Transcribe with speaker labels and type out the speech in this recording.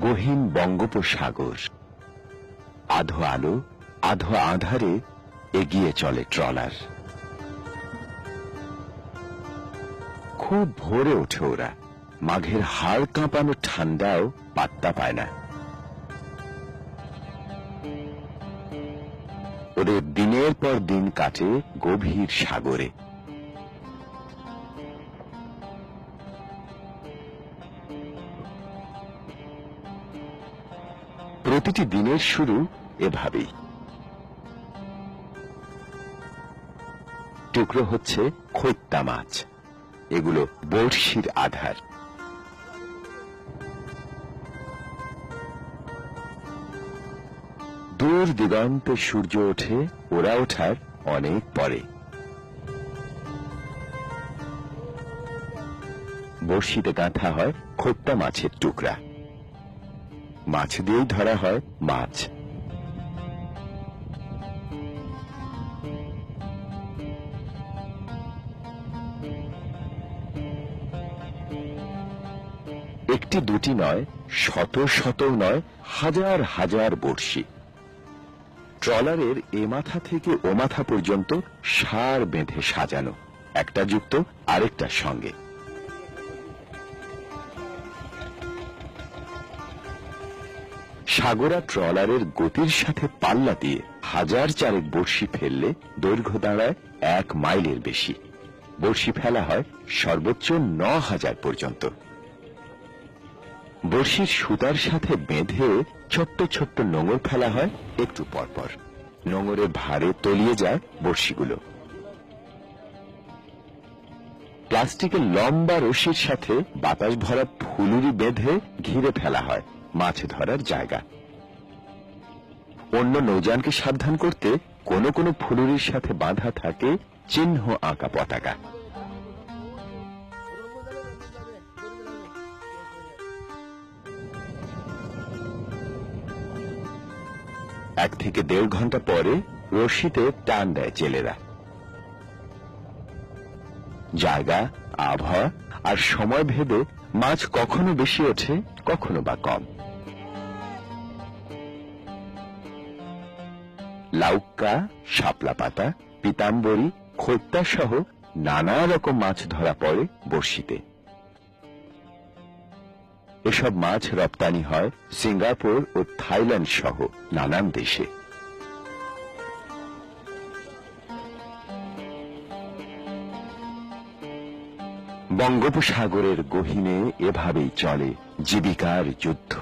Speaker 1: গহীন বঙ্গোপসাগর, আধো আলো আধো আঁধারে এগিয়ে চলে ট্রলার। খুব ভোরে ওঠে ওরা, মাঘের হাড় কাঁপানো ঠান্ডাও পাত্তা পায় না। ওদের দিনের পর দিন কাটে গভীর সাগরে। প্রতিটি দিনের শুরু এভাবেই। টুকরো হচ্ছে খৈত্তা মাছ, এগুলো বড়শির আধার। দূর দিগন্তে সূর্য ওঠে ওরা ওঠার অনেক পরে। বড়শিতে গাঁথা হয় খৈত্তা মাছের টুকরা, মাছ দিয়েই ধরা হয় মাছ। একটি দুটি নয়, শত শত নয়, হাজার হাজার বড়শি। ট্রলারের এ মাথা থেকে ও মাথা পর্যন্ত সার বেঁধে সাজানো, একটা যুক্ত আরেকটার সঙ্গে। সাগরা ট্রলারের গতির সাথে পাল্লা দিয়ে হাজার চারেক বড়শি ফেললে দৈর্ঘ্য দাঁড়ায় 1 মাইলের বেশি। বড়শি ফেলা হয় সর্বোচ্চ 9000 পর্যন্ত। বড়শির সুতার সাথে বেঁধে ছোট্ট ছোট্ট নোঙর ফেলা হয় একটু পরপর। নোঙরের ভারে তলিয়ে যায় বড়শিগুলো। প্লাস্টিকের লম্বা রশির সাথে বাতাস ভরা ফুলুরি বেঁধে ঘিরে ফেলা হয় মাছ ধরার জায়গা। অন্য নৌযানকে সাবধান করতে কোনো কোনো ফুলুরির সাথে বাঁধা থাকে চিহ্ন আঁকা পতাকা। এক থেকে 1.5 ঘন্টা পরে রশিতে টান দেয় জেলেরা। জায়গা, আবহাওয়া আর সময় ভেদে মাছ কখনো বেশি ওঠে, কখনো বা কম। লাউকা, শাপলা পাতা, পিতাম্বরী, খৈত্তা সহ নানা রকম মাছ ধরা পড়ে বড়শিতে। এসব মাছ রপ্তানি হয় সিঙ্গাপুর ও থাইল্যান্ড সহ নানান দেশে। বঙ্গোপসাগরের গহীনে এভাবেই চলে জীবিকার যুদ্ধ।